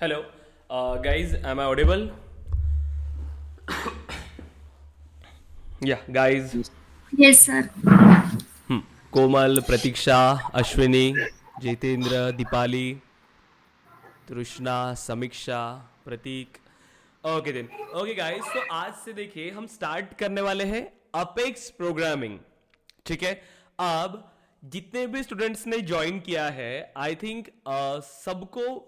Hello, guys. Am I audible? Yeah, guys. Yes, sir. Komal, Pratiksha, Ashwini, Jitendra, Deepali, Trishna, Sameeksha, Prateek. Okay then. Okay guys, तो आज से देखिए हम स्टार्ट करने वाले हैं अपेक्स प्रोग्रामिंग। ठीक है। अब जितने भी स्टूडेंट्स ने ज्वाइन किया है, आई थिंक सबको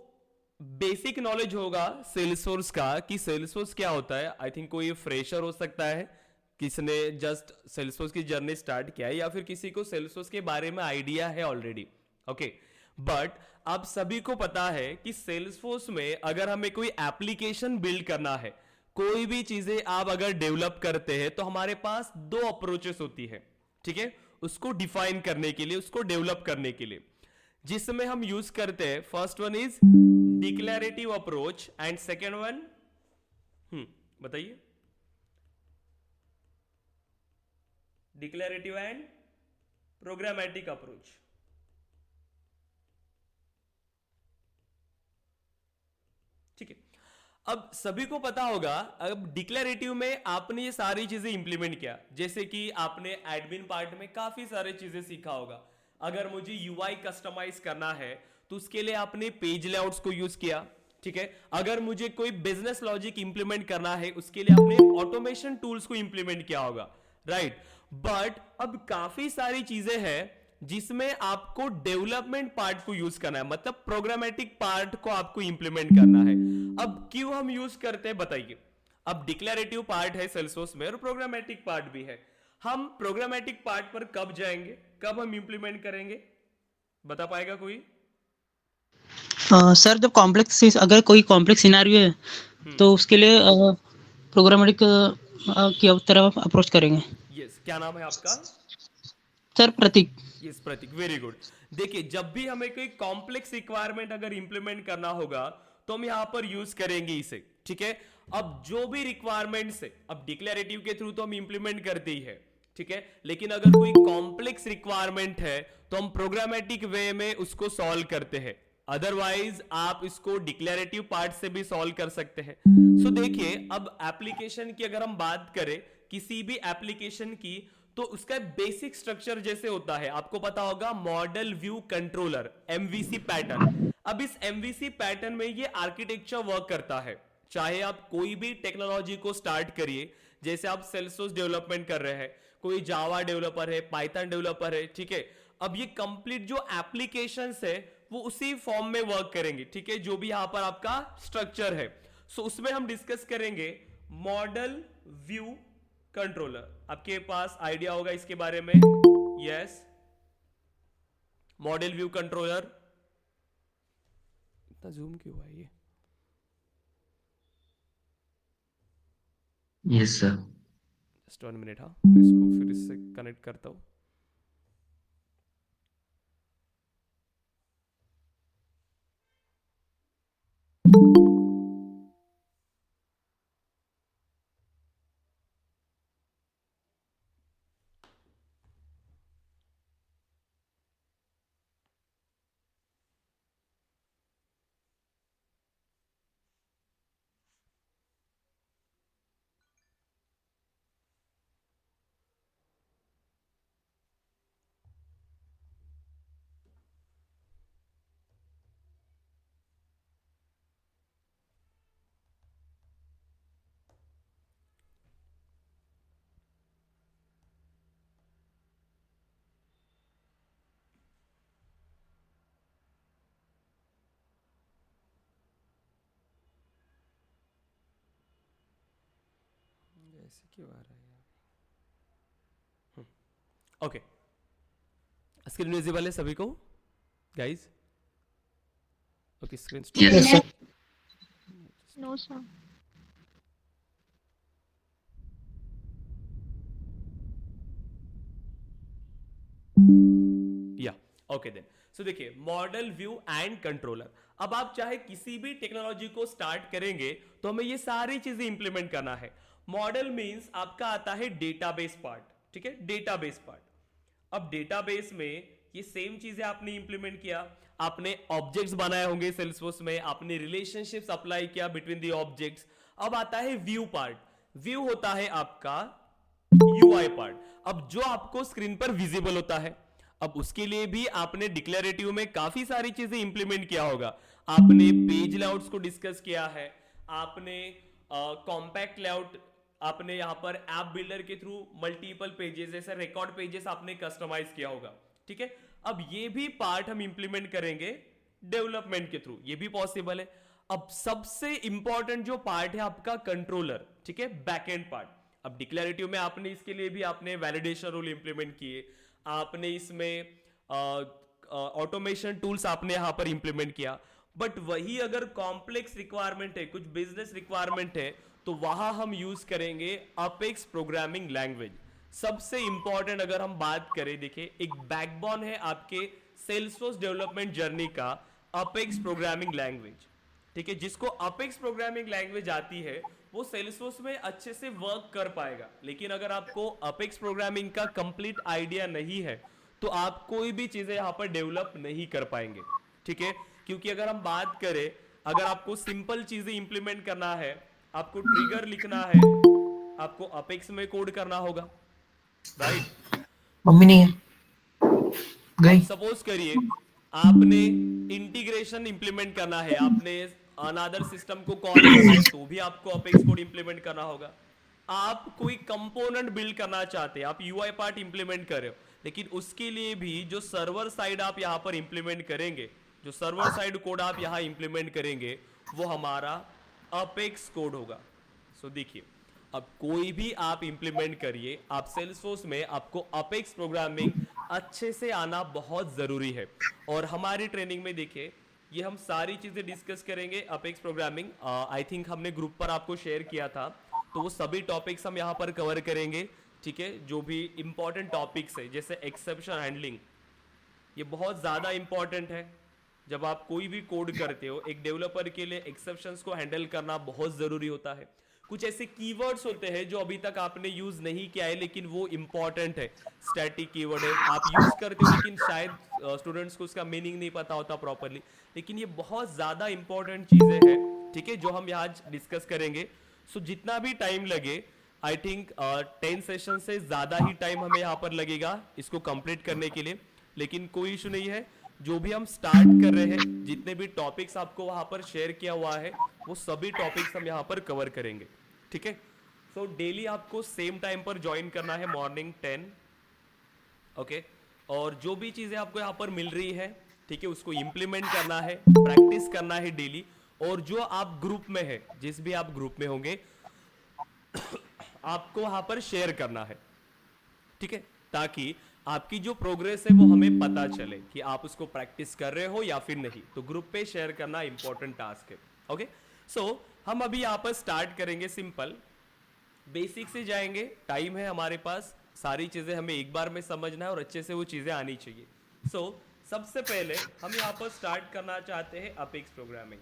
बेसिक नॉलेज होगा सेल्सफोर्स का कि सेल्सफोर्स क्या होता है। आई थिंक कोई फ्रेशर हो सकता है, किसने जस्ट सेल्सफोर्स की जर्नी स्टार्ट किया है, या फिर किसी को सेल्सफोर्स के बारे में आइडिया है ऑलरेडी। ओके, बट आप सभी को पता है कि सेल्सफोर्स में अगर हमें कोई एप्लीकेशन बिल्ड करना है, कोई भी चीजें आप अगर डेवलप करते हैं, तो हमारे पास दो अप्रोचेस होती है। ठीक है, उसको डिफाइन करने के लिए, उसको डेवलप करने के लिए, जिसमें हम यूज करते हैं। First one is declarative approach and second one बताइए, डिक्लेरेटिव एंड प्रोग्रामेटिक अप्रोच। ठीक है। अब सभी को पता होगा, अब डिक्लेरेटिव में आपने ये सारी चीजें इंप्लीमेंट किया, जैसे कि आपने एडमिन पार्ट में काफी सारी चीजें सीखा होगा। अगर मुझे यूआई कस्टमाइज करना है तो उसके लिए आपने पेज लेआउट्स को यूज किया। ठीक है। अगर मुझे कोई बिजनेस लॉजिक इंप्लीमेंट करना है, उसके लिए आपने ऑटोमेशन टूल्स को इंप्लीमेंट किया होगा, राइट। बट अब काफी सारी चीजें हैं जिसमें आपको डेवलपमेंट पार्ट को यूज करना है, मतलब प्रोग्रामेटिक पार्ट को आपको इंप्लीमेंट करना है। अब क्यों हम यूज करते हैं बताइए। अब डिक्लेरेटिव पार्ट है सेल्सफोर्स में और प्रोग्रामेटिक पार्ट भी है। हम प्रोग्रामेटिक पार्ट पर कब जाएंगे, कब हम इंप्लीमेंट करेंगे, बता पाएगा कोई? सर जब कॉम्प्लेक्स अगर कोई कॉम्प्लेक्स सिनेरियो है तो उसके लिए प्रोग्रामेटिक की तरफ अप्रोच करेंगे। यस, क्या नाम है आपका? सर प्रतीक। यस प्रतीक, वेरी गुड। देखिए, जब भी हमें कोई कॉम्प्लेक्स रिक्वायरमेंट अगर इंप्लीमेंट करना होगा तो हम यहां पर यूज करेंगे इसे। ठीक है। अब जो भी रिक्वायरमेंट्स है, अब डिक्लेरेटिव के थ्रू तो हम इंप्लीमेंट करते ही है, ठीक है, लेकिन अगर कोई कॉम्प्लेक्स रिक्वायरमेंट है तो हम प्रोग्रामेटिक वे में उसको सॉल्व करते हैं। अदरवाइज आप इसको डिक्लेरेटिव पार्ट से भी सॉल्व कर सकते हैं। सो देखिए, अब एप्लीकेशन की अगर हम बात करें, किसी भी एप्लीकेशन की, तो उसका बेसिक स्ट्रक्चर जैसे होता है, आपको पता होगा, model view controller, MVC pattern. अब इस एमवीसी पैटर्न में ये आर्किटेक्चर वर्क करता है। चाहे आप कोई भी टेक्नोलॉजी को स्टार्ट करिए, जैसे आप सेल्सफोर्स डेवलपमेंट कर रहे हैं, कोई जावा डेवलपर है, पाइथन डेवलपर है, ठीक है। अब ये कंप्लीट जो एप्लीकेशंस है वो उसी फॉर्म में वर्क करेंगे, ठीक है, जो भी यहां पर आपका स्ट्रक्चर है। सो उसमें हम डिस्कस करेंगे मॉडल व्यू कंट्रोलर। आपके पास आइडिया होगा इसके बारे में? Yes, model view controller. इतना जूम क्यों हुआ ये? Yes sir. जस्ट 1 मिनट, हाँ, मैं इसको फिर इससे कनेक्ट करता हूं। ऐसे क्यों आ रहा है यार? ओके, स्क्रीन विजिबल है सभी को guys? Okay, screen stop. Yes yes sir. No, sir. या ओके देन। सो देखिए, मॉडल व्यू एंड कंट्रोलर। अब आप चाहे किसी भी टेक्नोलॉजी को स्टार्ट करेंगे तो हमें ये सारी चीजें इंप्लीमेंट करना है। मॉडल मींस आपका आता है डेटाबेस पार्ट, ठीक है, डेटाबेस पार्ट। अब डेटाबेस में ये सेम चीजें आपने इंप्लीमेंट किया, आपने ऑब्जेक्ट्स बनाए होंगे सेल्सफोर्स में, आपने रिलेशनशिप्स अप्लाई किया बिटवीन द ऑब्जेक्ट्स। अब आता है व्यू पार्ट। व्यू होता है आपका यूआई पार्ट, अब जो आपको स्क्रीन पर विजिबल होता है। अब उसके लिए भी आपने डिक्लेरेटिव में काफी सारी चीजें इंप्लीमेंट किया होगा। आपने पेज लेआउट्स को डिस्कस किया है, आपने कॉम्पैक्ट लेआउट, आपने यहां पर ऐप बिल्डर के थ्रू मल्टीपल पेजेस जैसे रिकॉर्ड पेजेस आपने कस्टमाइज किया होगा, ठीक है। अब ये भी पार्ट हम इंप्लीमेंट करेंगे डेवलपमेंट के थ्रू, ये भी पॉसिबल है। अब सबसे इंपॉर्टेंट जो पार्ट है आपका कंट्रोलर, ठीक है, बैकएंड पार्ट। अब डिक्लेरेटिव में आपने इसके लिए भी आपने वैलिडेशन रूल इंप्लीमेंट किए, आपने इसमें ऑटोमेशन टूल्स आपने यहां पर इंप्लीमेंट किया। बट वही अगर कॉम्प्लेक्स रिक्वायरमेंट है, कुछ बिजनेस रिक्वायरमेंट है, तो वहां हम यूज करेंगे अपेक्स प्रोग्रामिंग लैंग्वेज। सबसे इंपॉर्टेंट अगर हम बात करें, देखिए एक बैकबोन है आपके सेल्सफोर्स डेवलपमेंट जर्नी का अपेक्स प्रोग्रामिंग लैंग्वेज, ठीक है। जिसको अपेक्स प्रोग्रामिंग लैंग्वेज आती है वो सेल्सफोर्स में अच्छे से वर्क कर पाएगा। लेकिन अगर आपको अपेक्स प्रोग्रामिंग का कंप्लीट आइडिया नहीं है तो आप कोई भी चीजें यहां पर डेवलप नहीं कर पाएंगे, ठीक है। क्योंकि अगर हम बात करें, अगर आपको सिंपल चीजें इंप्लीमेंट करना है, आपको ट्रिगर लिखना है, आपको अपेक्स में कोड करना होगा, राइट। मम्मी नहीं है, गई। सपोज करिए आपने इंटीग्रेशन इंप्लीमेंट करना है, आपने अनदर सिस्टम को कॉल करना है, तो भी आपको अपेक्स कोड इंप्लीमेंट करना होगा। आप कोई कंपोनेंट बिल्ड करना चाहते हैं, आप यूआई पार्ट इंप्लीमेंट कर रहे हो, लेकिन उसके लिए भी जो सर्वर साइड आप यहां पर इंप्लीमेंट करेंगे, जो सर्वर साइड कोड आप यहां इंप्लीमेंट करेंगे, वो हमारा अपेक्स कोड होगा। सो देखिए, अब कोई भी आप इंप्लीमेंट करिए, आप सेल्सफोर्स में आपको अपेक्स प्रोग्रामिंग अच्छे से आना बहुत जरूरी है। और हमारी ट्रेनिंग में देखिए ये हम सारी चीजें डिस्कस करेंगे अपेक्स प्रोग्रामिंग। आई थिंक हमने ग्रुप पर आपको शेयर किया था, तो वो सभी टॉपिक्स हम यहाँ पर कवर करेंगे, ठीक है। जो भी इंपॉर्टेंट टॉपिक्स है जैसे एक्सेप्शन हैंडलिंग, ये बहुत ज्यादा इंपॉर्टेंट है। जब आप कोई भी कोड करते हो, एक डेवलपर के लिए एक्सेप्शंस को हैंडल करना बहुत जरूरी होता है। कुछ ऐसे कीवर्ड्स होते हैं जो अभी तक आपने यूज नहीं किया है लेकिन वो इंपॉर्टेंट है। स्टैटिक कीवर्ड है, आप यूज करते हो लेकिन शायद स्टूडेंट्स को उसका मीनिंग नहीं पता होता प्रॉपरली, लेकिन ये बहुत ज्यादा इंपॉर्टेंट चीजें हैं, ठीक है, जो हम यहाँ डिस्कस करेंगे। सो जितना भी टाइम लगे, आई थिंक 10 सेशन से ज्यादा ही टाइम हमें यहाँ पर लगेगा इसको कंप्लीट करने के लिए, लेकिन कोई इशू नहीं है। जो भी हम स्टार्ट कर रहे हैं, जितने भी टॉपिक्स आपको वहां पर शेयर किया हुआ है, वो सभी टॉपिक्स हम यहाँ पर कवर करेंगे, ठीक है। सो डेली आपको सेम टाइम पर ज्वाइन करना है, मॉर्निंग 10, ओके। और जो भी चीजें आपको यहाँ पर मिल रही है, ठीक है, उसको इंप्लीमेंट करना है, प्रैक्टिस करना है डेली। और जो आप ग्रुप में है, जिस भी आप ग्रुप में होंगे आपको वहां पर शेयर करना है, ठीक है, ताकि आपकी जो प्रोग्रेस है वो हमें पता चले कि आप उसको प्रैक्टिस कर रहे हो या फिर नहीं। तो ग्रुप पे शेयर करना इंपॉर्टेंट टास्क है, ओके। सो हम अभी यहाँ पर स्टार्ट करेंगे, सिंपल बेसिक से जाएंगे। टाइम है हमारे पास, सारी चीजें हमें एक बार में समझना है और अच्छे से वो चीजें आनी चाहिए। सो सबसे पहले हम यहाँ पर स्टार्ट करना चाहते हैं अपेक्स प्रोग्रामिंग।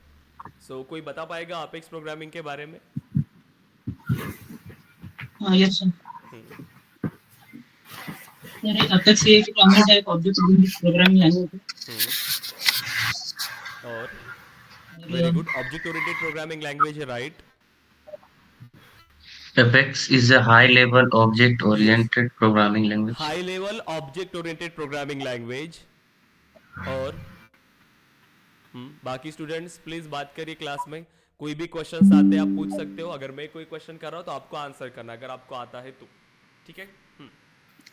सो कोई बता पाएगा अपेक्स प्रोग्रामिंग के बारे में? Yes sir. अपेक्स ये एक type object oriented programming language है। और very good, object oriented programming language है, right. Apex is a high-level object-oriented programming language. High level object oriented programming language. और बाकी स्टूडेंट्स प्लीज बात करिए क्लास में, कोई भी क्वेश्चंस आते हैं आप पूछ सकते हो। अगर मैं कोई क्वेश्चन कर रहा हूं तो आपको आंसर करना, अगर आपको आता है तो, ठीक है।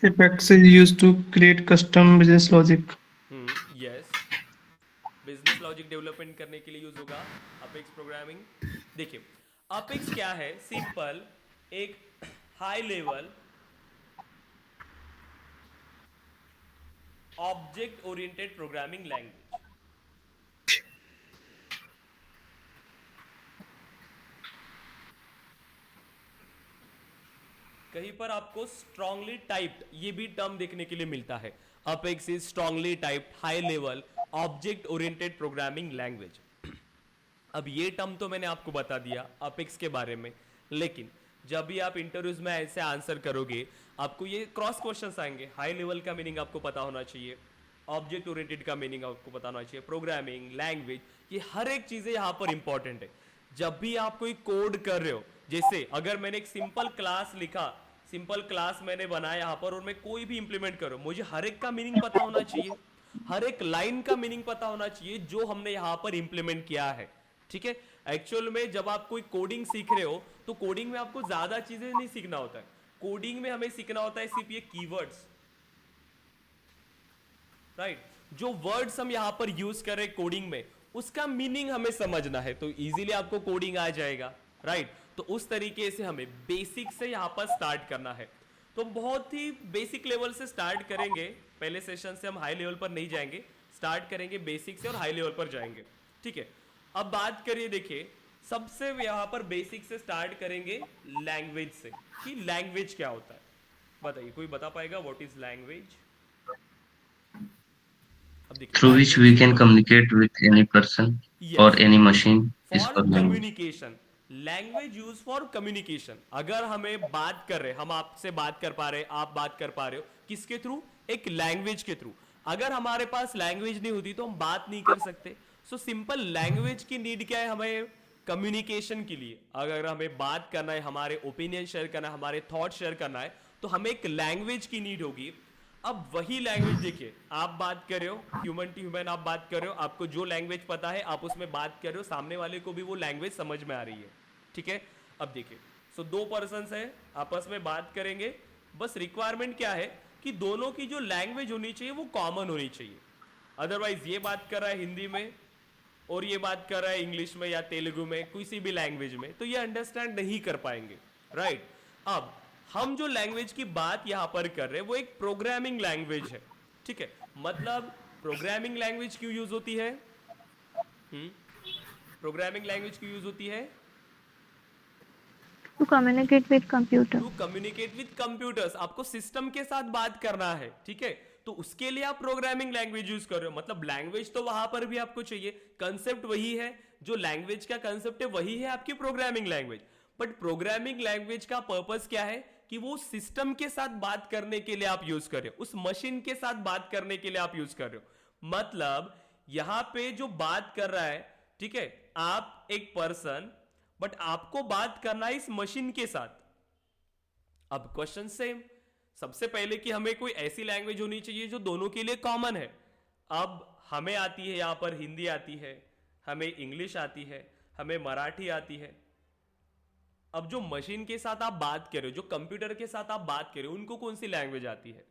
Apex is used to create custom business logic. Yes, business logic development करने के लिए यूज होगा अपेक्स प्रोग्रामिंग। देखिए अपेक्स क्या है, सिंपल एक high level object oriented programming language. कहीं पर आपको स्ट्रांगली टाइप्ड ये भी टर्म देखने के लिए मिलता है, apex is strongly typed high level object oriented programming language. अब ये टर्म तो मैंने आपको बता दिया अपेक्स के बारे में, लेकिन जब भी आप इंटरव्यूज में ऐसे आंसर करोगे आपको ये क्रॉस क्वेश्चंस आएंगे। हाई लेवल का मीनिंग आपको पता होना चाहिए, ऑब्जेक्ट ओरिएंटेड का मीनिंग आपको बताना चाहिए, प्रोग्रामिंग, लैंग्वेज, ये हर एक चीजें यहाँ पर इंपॉर्टेंट है। जब भी आप कोई कोड कर रहे हो, जैसे अगर मैंने एक सिंपल क्लास लिखा, सिंपल क्लास मैंने बनाया यहाँ पर और मैं कोई भी इंप्लीमेंट करूँ, मुझे हर एक का मीनिंग पता होना चाहिए, हर एक लाइन का मीनिंग पता होना चाहिए जो हमने यहाँ पर इंप्लीमेंट किया है। ठीक है, एक्चुअल में जब आप कोई कोडिंग सीख रहे हो तो कोडिंग में आपको ज्यादा चीजें नहीं सीखना होता है, कोडिंग में हमें सीखना होता है सिर्फ ये कीवर्ड्स, राइट? जो वर्ड्स हम यहाँ पर यूज कर रहे हैं कोडिंग में, उसका मीनिंग हमें समझना है तो इजीली आपको कोडिंग आ जाएगा, राइट? तो उस तरीके से हमें बेसिक से यहाँ पर स्टार्ट करना है। तो बहुत ही बेसिक लेवल से स्टार्ट करेंगे, पहले सेशन से हम हाई लेवल पर नहीं जाएंगे, स्टार्ट करेंगे बेसिक से और हाई लेवल पर जाएंगे। ठीक है, अब बात करिए, देखिए सबसे यहाँ पर बेसिक से स्टार्ट करेंगे लैंग्वेज से, कि लैंग्वेज क्या होता है। बताइए, कोई बता पाएगा what is language? through which we can communicate with any person or any machine is for called language. Communication, language use for communication. अगर हमें बात कर रहे, हम आपसे बात कर पा रहे, आप बात कर पा रहे हो, किसके थ्रू? एक लैंग्वेज के थ्रू। अगर हमारे पास लैंग्वेज नहीं होती तो हम बात नहीं कर सकते। सो सिंपल लैंग्वेज की नीड क्या है हमें? कम्युनिकेशन के लिए। अगर हमें बात करना है, हमारे ओपिनियन शेयर करना है, हमारे थॉट शेयर करना है, तो हमें एक लैंग्वेज की नीड होगी। अब वही लैंग्वेज, देखिए आप बात कर रहे हो, ह्यूमन टू ह्यूमन आप बात कर रहे हो, आपको जो लैंग्वेज पता है आप उसमें बात कर रहे हो, सामने वाले को भी वो लैंग्वेज समझ में आ रही है। ठीक है, अब देखिए, सो दो पर्सन्स है, आपस में बात करेंगे, बस रिक्वायरमेंट क्या है कि दोनों की जो लैंग्वेज होनी चाहिए वो कॉमन होनी चाहिए। अदरवाइज ये बात कर रहा है हिंदी में और ये बात कर रहा है इंग्लिश में या तेलुगु में, किसी भी लैंग्वेज में, तो ये अंडरस्टैंड नहीं कर पाएंगे, राइट? अब हम जो लैंग्वेज की बात यहां पर कर रहे हैं वो एक प्रोग्रामिंग लैंग्वेज है। ठीक है, मतलब प्रोग्रामिंग लैंग्वेज क्यों यूज होती है? प्रोग्रामिंग लैंग्वेज क्यों यूज होती है? To communicate with computer. To communicate with computers, आपको सिस्टम के साथ बात करना है। ठीक है, तो उसके लिए आप प्रोग्रामिंग लैंग्वेज यूज कर रहे हो, मतलब लैंग्वेज तो वहां पर भी आपको चाहिए, कंसेप्ट वही है, जो लैंग्वेज का कंसेप्ट है वही है आपकी programming language. But programming language का पर्पस क्या है कि वो सिस्टम के साथ बात करने के लिए आप यूज कर रहे हो, उस मशीन के साथ बात करने के लिए आप यूज कर रहे हो। मतलब यहां पे जो बात कर रहा है, ठीक है, आप एक पर्सन, बट आपको बात करना है इस मशीन के साथ। अब क्वेश्चन सेम, सबसे पहले कि हमें कोई ऐसी लैंग्वेज होनी चाहिए जो दोनों के लिए कॉमन है। अब हमें आती है यहां पर हिंदी आती है, हमें इंग्लिश आती है, हमें मराठी आती है। अब जो मशीन के साथ आप बात कर रहे हो, जो कंप्यूटर के साथ आप बात कर रहे हो, उनको कौन सी लैंग्वेज आती है?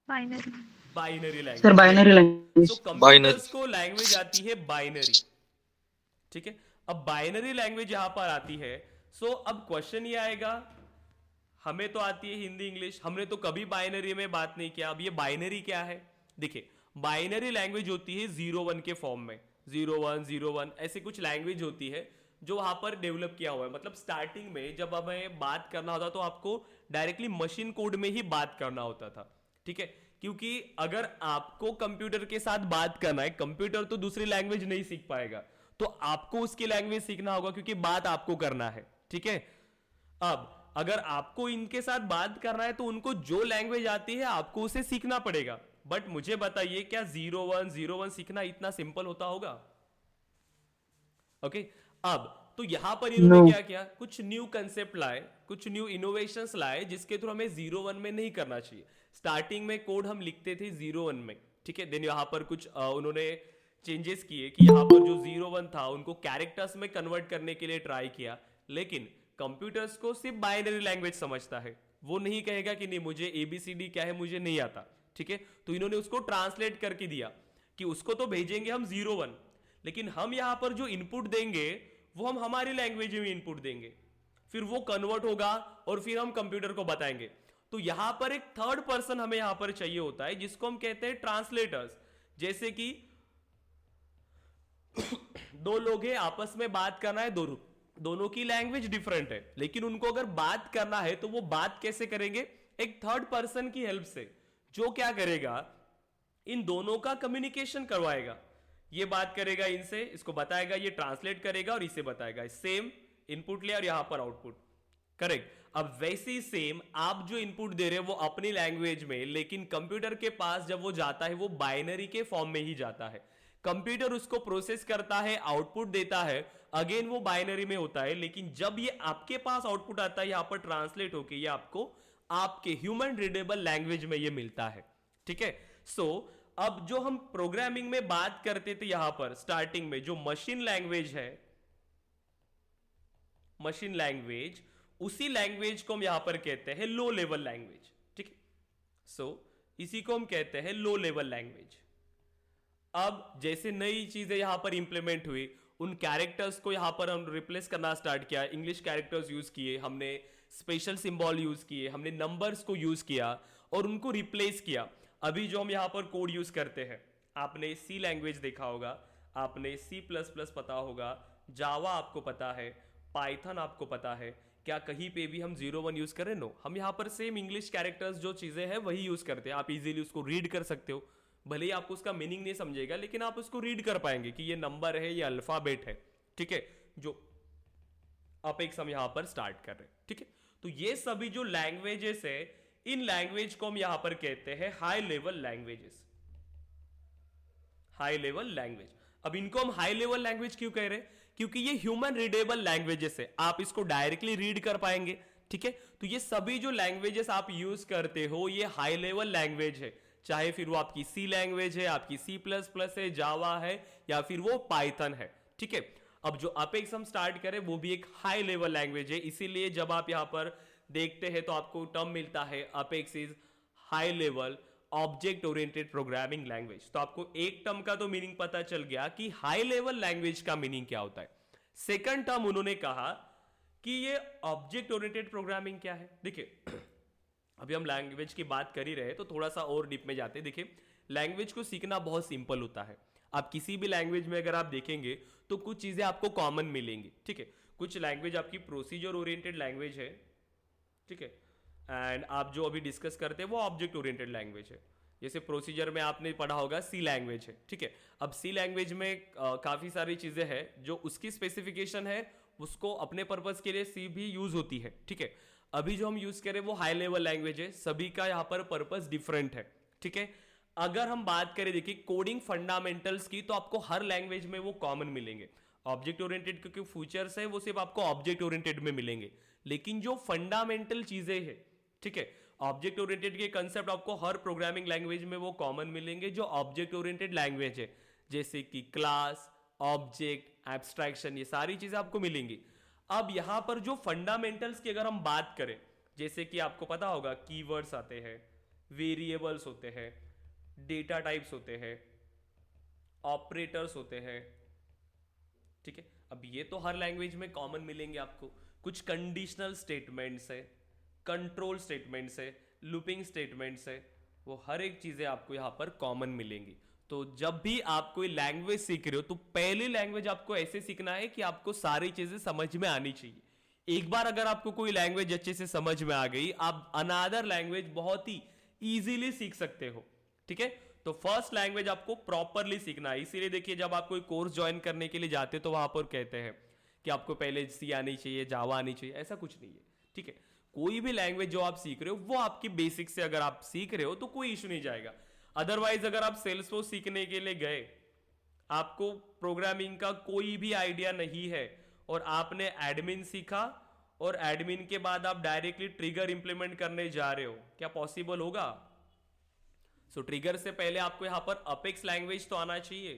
Binary. Binary language. Sir binary language. तो कंप्यूटर्स को लैंग्वेज आती है बाइनरी। ठीक है, अब बाइनरी लैंग्वेज यहां पर आती है। सो अब क्वेश्चन ये आएगा, हमें तो आती है हिंदी इंग्लिश, हमने तो कभी बाइनरी में बात नहीं किया। अब ये बाइनरी क्या है? देखिए, बाइनरी लैंग्वेज होती है 0-1 के फॉर्म में, 0-1 0-1 ऐसे कुछ लैंग्वेज होती है जो वहां पर डेवलप किया हुआ है। मतलब स्टार्टिंग में जब हमें बात करना होता तो आपको डायरेक्टली मशीन कोड में ही बात करना होता था। ठीक है, क्योंकि अगर आपको कंप्यूटर के साथ बात करना है, कंप्यूटर तो दूसरी लैंग्वेज नहीं सीख पाएगा, तो आपको उसकी लैंग्वेज सीखना होगा क्योंकि बात आपको करना है। ठीक है, अब अगर आपको इनके साथ बात करना है तो उनको जो लैंग्वेज आती है आपको उसे सीखना पड़ेगा। बट मुझे बताइए, क्या 0-1 सीखना इतना सिंपल होता होगा? ओके, अब तो यहां पर इन्होंने क्या किया, कुछ न्यू कंसेप्ट लाए, कुछ न्यू इनोवेशंस लाए, जिसके थ्रू हमें 0-1 में नहीं करना चाहिए। स्टार्टिंग में कोड हम लिखते थे 0-1 में, ठीक है, देन यहां पर कुछ उन्होंने चेंजेस किए कि यहां पर जो 0-1 था उनको कैरेक्टर्स में कन्वर्ट करने के लिए ट्राई किया। लेकिन कंप्यूटर्स को सिर्फ बाइनरी लैंग्वेज समझता है, वो नहीं कहेगा कि नहीं मुझे ABCD क्या है मुझे नहीं आता। ठीक है, तो इन्होंने उसको ट्रांसलेट करके दिया कि उसको तो भेजेंगे हम 0-1, लेकिन हम यहां पर जो इनपुट देंगे वो हम हमारी लैंग्वेज में इनपुट देंगे, फिर वो कन्वर्ट होगा और फिर हम कंप्यूटर को बताएंगे। तो यहां पर एक थर्ड पर्सन हमें यहां पर चाहिए होता है, जिसको हम कहते हैं ट्रांसलेटर्स। जैसे कि दो लोग हैं, आपस में बात करना है, दोनों की लैंग्वेज डिफरेंट है, लेकिन उनको अगर बात करना है तो वो बात कैसे करेंगे? एक थर्ड पर्सन की हेल्प से, जो क्या करेगा, इन दोनों का कम्युनिकेशन करवाएगा। ये बात करेगा इनसे, इसको बताएगा, ये ट्रांसलेट करेगा और इसे बताएगा। सेम इनपुट लिया और यहां पर आउटपुट, करेक्ट। अब वैसे ही सेम आप जो इनपुट दे रहे हो वो अपनी लैंग्वेज में, लेकिन कंप्यूटर के पास जब वो जाता है वो बाइनरी के फॉर्म में ही जाता है। कंप्यूटर उसको प्रोसेस करता है, आउटपुट देता है, अगेन वो बाइनरी में होता है, लेकिन जब ये आपके पास आउटपुट आता है यहां पर ट्रांसलेट होके ये आपको आपके ह्यूमन रीडेबल लैंग्वेज में ये मिलता है। ठीक है, सो अब जो हम प्रोग्रामिंग में बात करते थे यहां पर स्टार्टिंग में, जो मशीन लैंग्वेज है, मशीन लैंग्वेज, उसी लैंग्वेज को हम यहां पर कहते हैं लो लेवल लैंग्वेज। ठीक है, सो इसी को हम कहते हैं लो लेवल लैंग्वेज। अब जैसे नई चीजें यहां पर इंप्लीमेंट हुई, उन कैरेक्टर्स को यहां पर हम रिप्लेस करना स्टार्ट किया, इंग्लिश कैरेक्टर्स यूज किए, हमने स्पेशल सिंबल यूज किए, हमने नंबर्स को यूज किया और उनको रिप्लेस किया। अभी जो हम यहां पर कोड यूज करते हैं, आपने सी लैंग्वेज देखा होगा, आपने सी प्लस प्लस पता होगा, जावा आपको पता है, पाइथन आपको पता है, क्या कहीं पे भी हम 01 यूज करें? नो, हम यहां पर सेम इंग्लिश कैरेक्टर्स जो चीजें हैं वही यूज करते हैं। आप इजीली उसको रीड कर सकते हो, भले ही आपको उसका मीनिंग नहीं समझेगा, लेकिन आप उसको रीड कर पाएंगे कि ये नंबर है, ये अल्फाबेट है। ठीक है, जो अपेक्स हम यहां पर स्टार्ट कर रहे हैं। ठीक है, तो ये सभी जो लैंग्वेजेस है, इन लैंग्वेज को हम यहां पर कहते हैं high level languages. High level language. अब इनको हम हाई लेवल लैंग्वेज क्यों कह रहे हैं? क्योंकि ये ह्यूमन रीडेबल लैंग्वेजेस है, आप इसको डायरेक्टली रीड कर पाएंगे। ठीक है, तो ये सभी जो लैंग्वेजेस आप यूज करते हो ये हाई लेवल लैंग्वेज है, चाहे फिर वो आपकी सी लैंग्वेज है, आपकी सी प्लस प्लस है, जावा है, या फिर वो पाइथन है। ठीक है, अब जो अपेक्स हम स्टार्ट करें वो भी एक हाई लेवल लैंग्वेज है, इसीलिए जब आप यहां पर देखते हैं तो आपको टर्म मिलता है apex is high level object oriented programming language. तो आपको एक टर्म का तो मीनिंग पता चल गया कि हाई लेवल लैंग्वेज का मीनिंग क्या होता है। सेकंड टर्म उन्होंने कहा कि ये ऑब्जेक्ट ओरिएंटेड प्रोग्रामिंग क्या है। देखिए, अभी हम लैंग्वेज की बात कर ही रहे तो थोड़ा सा और डीप में जाते हैं। देखिए, लैंग्वेज को सीखना बहुत सिंपल होता है। आप किसी भी लैंग्वेज में अगर आप देखेंगे तो कुछ चीजें आपको कॉमन मिलेंगी। ठीक है, कुछ लैंग्वेज आपकी प्रोसीजर ओरिएंटेड लैंग्वेज है। ठीक है, एंड आप जो अभी डिस्कस करते हैं वो ऑब्जेक्ट ओरिएंटेड लैंग्वेज है। जैसे प्रोसीजर में आपने पढ़ा होगा सी लैंग्वेज है। ठीक है, अब सी लैंग्वेज में काफी सारी चीजें हैं, जो उसकी स्पेसिफिकेशन है उसको अपने पर्पस के लिए सी भी यूज होती है। ठीक है, अभी जो हम यूज करें वो हाई लेवल लैंग्वेज है, सभी का यहां पर पर्पस डिफरेंट है। ठीक है, अगर हम बात करें देखिए कोडिंग फंडामेंटल्स की, तो आपको हर लैंग्वेज में वो कॉमन मिलेंगे। ऑब्जेक्ट ओरिएंटेड क्योंकि फीचर्स है वो सिर्फ आपको ऑब्जेक्ट ओरिएंटेड में मिलेंगे, लेकिन जो फंडामेंटल चीजें हैं, ठीक है, ऑब्जेक्ट ओरिएंटेड के कंसेप्ट आपको हर प्रोग्रामिंग लैंग्वेज में वो कॉमन मिलेंगे जो ऑब्जेक्ट ओरिएंटेड लैंग्वेज है, जैसे कि क्लास, ऑब्जेक्ट, एब्स्ट्रैक्शन, ये सारी चीजें आपको मिलेंगी। अब यहां पर जो फंडामेंटल्स की अगर हम बात करें, जैसे कि आपको पता होगा कीवर्ड्स आते हैं, वेरिएबल्स होते हैं, डेटा टाइप्स होते हैं, ऑपरेटर्स होते हैं। ठीक है, अब ये तो हर लैंग्वेज में कॉमन मिलेंगे आपको। कुछ कंडीशनल स्टेटमेंट्स है, कंट्रोल स्टेटमेंट्स है, लूपिंग स्टेटमेंट्स है, वो हर एक चीजें आपको यहां पर कॉमन मिलेंगी। तो जब भी आप कोई लैंग्वेज सीख रहे हो तो पहली लैंग्वेज आपको ऐसे सीखना है कि आपको सारी चीजें समझ में आनी चाहिए। एक बार अगर आपको कोई लैंग्वेज अच्छे से समझ में आ गई, आप अनदर लैंग्वेज बहुत ही इजीली सीख सकते हो। ठीक है, तो फर्स्ट लैंग्वेज आपको प्रॉपरली सीखना है। इसीलिए देखिए, जब आप कोई कोर्स ज्वाइन करने के लिए जाते हो तो वहां पर कहते हैं कि आपको पहले सी आनी चाहिए, जावा आनी चाहिए, ऐसा कुछ नहीं है। ठीक है, कोई भी लैंग्वेज जो आप सीख रहे हो वो आपकी बेसिक से अगर आप सीख रहे हो तो कोई इशू नहीं जाएगा। अदरवाइज अगर आप सेल्सफोर्स सीखने के लिए गए, आपको प्रोग्रामिंग का कोई भी आइडिया नहीं है और आपने एडमिन सीखा और एडमिन के बाद आप डायरेक्टली ट्रिगर इंप्लीमेंट करने जा रहे हो, क्या पॉसिबल होगा? सो ट्रिगर से पहले आपको यहां पर अपेक्स लैंग्वेज तो आना चाहिए,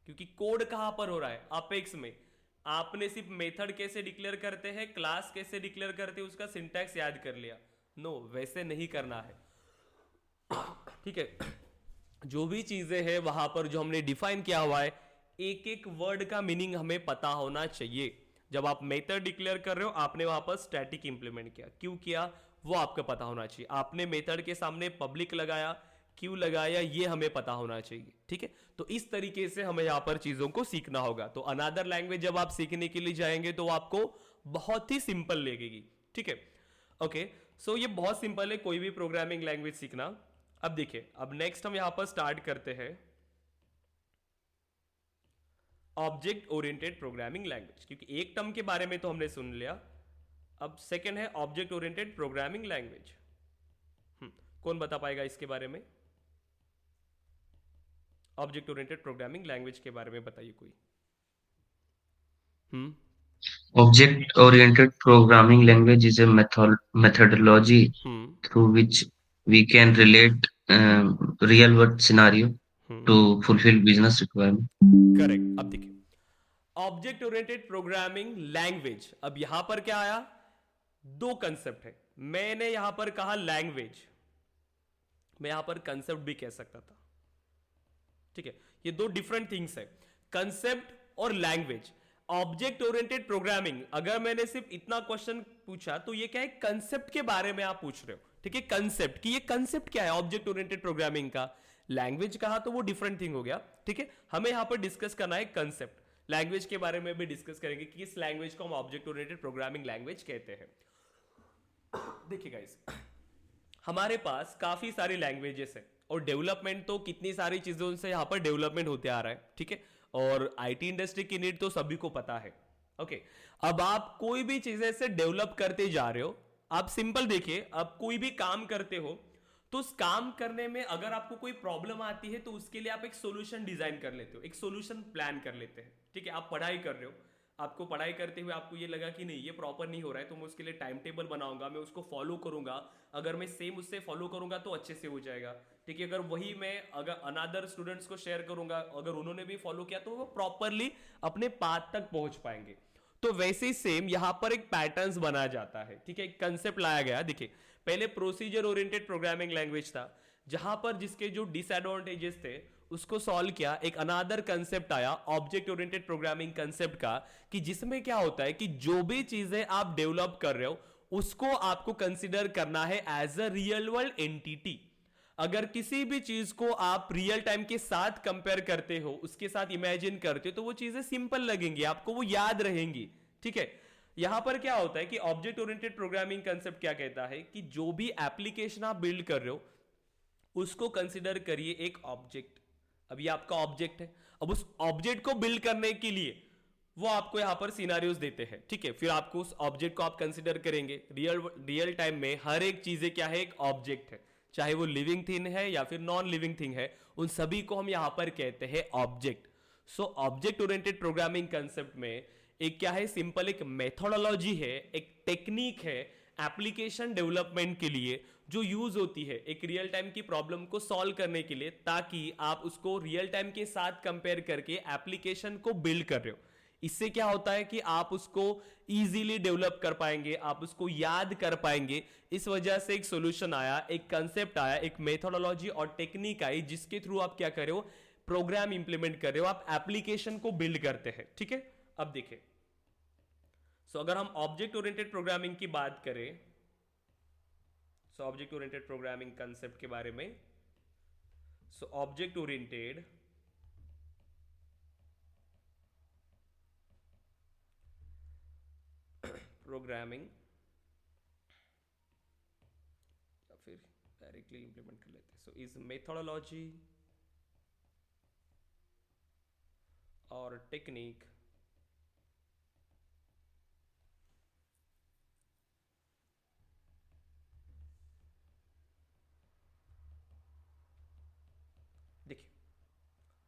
क्योंकि कोड कहां पर हो रहा है? अपेक्स में। आपने सिर्फ मेथड कैसे डिक्लेयर करते हैं, क्लास कैसे डिक्लेयर करते हैं, उसका सिंटैक्स याद कर लिया। नो, वैसे नहीं करना है। ठीक है, जो भी चीजें हैं वहां पर जो हमने डिफाइन किया हुआ है, एक एक वर्ड का मीनिंग हमें पता होना चाहिए। जब आप मेथड डिक्लेयर कर रहे हो, आपने वहां पर स्टैटिक इंप्लीमेंट किया, क्यों किया वो आपको पता होना चाहिए। आपने मेथड के सामने पब्लिक लगाया, क्यों लगाया, ये हमें पता होना चाहिए। ठीक है, तो इस तरीके से हमें यहां पर चीजों को सीखना होगा। तो अनदर लैंग्वेज जब आप सीखने के लिए जाएंगे तो आपको बहुत ही सिंपल लगेगी। ठीक है, ओके, सो ये बहुत सिंपल है कोई भी प्रोग्रामिंग लैंग्वेज सीखना। अब देखिए, अब नेक्स्ट हम यहां पर स्टार्ट करते हैं ऑब्जेक्ट ओरिएंटेड प्रोग्रामिंग लैंग्वेज, क्योंकि एक टर्म के बारे में तो हमने सुन लिया। अब सेकंड है ऑब्जेक्ट ओरिएंटेड प्रोग्रामिंग लैंग्वेज। कौन बता पाएगा इसके बारे में? ऑब्जेक्ट ओरिएंटेड प्रोग्रामिंग लैंग्वेज के बारे में बताइए कोई। Object oriented programming language is a methodology through which we can relate real world scenario to fulfill business requirement. Correct. अब देखिए ऑब्जेक्ट ओरिएंटेड प्रोग्रामिंग लैंग्वेज, अब यहां पर क्या आया? दो कंसेप्ट है। मैंने यहां पर कहा लैंग्वेज, मैं यहां पर कंसेप्ट भी कह सकता था, ठीक है। ये दो डिफरेंट थिंग्स है, कंसेप्ट और लैंग्वेज। ऑब्जेक्ट ओरिएंटेड प्रोग्रामिंग, अगर मैंने सिर्फ इतना क्वेश्चन पूछा तो ये क्या है? कंसेप्ट के बारे में आप पूछ रहे हो, ठीक है। कंसेप्ट कि ये कंसेप्ट क्या है ऑब्जेक्ट ओरिएंटेड प्रोग्रामिंग का। लैंग्वेज कहा तो वो डिफरेंट थिंग हो गया, ठीक है। हमें यहां पर डिस्कस करना है कंसेप्ट। लैंग्वेज के बारे में भी डिस्कस करेंगे कि इस लैंग्वेज को हम ऑब्जेक्ट ओरिएंटेड प्रोग्रामिंग लैंग्वेज कहते हैं। देखिए गाइस, हमारे पास काफी सारी लैंग्वेजेस है और डेवलपमेंट तो कितनी सारी चीजों से यहां पर डेवलपमेंट होते आ रहा है, ठीक है। और आईटी इंडस्ट्री की नीड तो सभी को पता है, ओके। अब आप कोई भी चीजें से डेवलप करते जा रहे हो, आप सिंपल देखिए, आप कोई भी काम करते हो तो उस काम करने में अगर आपको कोई प्रॉब्लम आती है तो उसके लिए आप एक सॉल्यूशन डिजाइन कर लेते हो, एक सॉल्यूशन प्लान कर लेते हैं, ठीक है। आप पढ़ाई कर रहे हो, आपको पढ़ाई करते हुए आपको ये लगा कि नहीं ये प्रॉपर नहीं हो रहा है, तो मैं उसके लिए टाइम टेबल बनाऊंगा, मैं उसको फॉलो करूंगा। अगर मैं सेम उससे फॉलो करूंगा तो अच्छे से हो जाएगा, ठीक है। अगर वही मैं अगर अनदर स्टूडेंट्स को शेयर करूंगा, अगर उन्होंने भी फॉलो किया तो वो प्रॉपरली अपने पाथ तक पहुंच पाएंगे। तो वैसे ही सेम यहां पर एक पैटर्न्स बनाया जाता है, ठीक है। एक कंसेप्ट लाया गया। देखिए पहले प्रोसीजर ओरिएंटेड प्रोग्रामिंग लैंग्वेज था, जहां पर जिसके जो डिसएडवांटेजेस थे उसको सॉल्व किया। एक अनदर कंसेप्ट आया ऑब्जेक्ट ओरिएंटेड प्रोग्रामिंग कंसेप्ट का, कि जिसमें क्या होता है कि जो भी चीजें आप डेवलप कर रहे हो उसको आपको कंसीडर करना है as a real world entity. अगर किसी भी चीज को आप रियल टाइम के साथ कंपेयर करते हो, उसके साथ इमेजिन करते हो, तो वो चीजें सिंपल लगेंगी, आपको वो याद रहेंगी, ठीक है। यहां पर क्या होता है कि ऑब्जेक्ट ओरिएंटेड प्रोग्रामिंग कंसेप्ट क्या कहता है कि जो भी एप्लीकेशन आप बिल्ड कर रहे हो उसको कंसीडर करिए एक ऑब्जेक्ट। अब ये आपका ऑब्जेक्ट है, अब उस ऑब्जेक्ट को बिल्ड करने के लिए वो आपको यहां पर सिनेरियोज देते हैं, ठीक है। फिर आपको उस ऑब्जेक्ट को आप कंसीडर करेंगे। रियल टाइम में हर एक चीजें क्या है? एक ऑब्जेक्ट है, चाहे वो लिविंग थिंग है या फिर नॉन लिविंग थिंग है, उन सभी को हम यहां पर कहते हैं object. So object oriented programming concept में एक क्या है? सिंपल एक मेथोडोलॉजी है, एक टेक्निक है एप्लीकेशन डेवलपमेंट के लिए जो यूज होती है एक रियल टाइम की प्रॉब्लम को सॉल्व करने के लिए, ताकि आप उसको रियल टाइम के साथ कंपेयर करके एप्लीकेशन को बिल्ड कर रहे हो। इससे क्या होता है कि आप उसको इजीली डेवलप कर पाएंगे, आप उसको याद कर पाएंगे। इस वजह से एक सॉल्यूशन आया, एक कंसेप्ट आया, एक मेथोडोलॉजी और टेक्निक आई, जिसके थ्रू आप क्या कर रहे हो? प्रोग्राम इंप्लीमेंट कर रहे हो, आप एप्लीकेशन को बिल्ड करते हैं, ठीक है। अब देखिए, सो अगर हम ऑब्जेक्ट ओरिएंटेड प्रोग्रामिंग की बात करें, so object oriented programming concept के बारे में, सो ऑब्जेक्ट ओरिएंटेड प्रोग्रामिंग, या फिर डायरेक्टली इंप्लीमेंट कर लेते हैं। सो इज मेथोडोलॉजी और टेक्निक देखिए,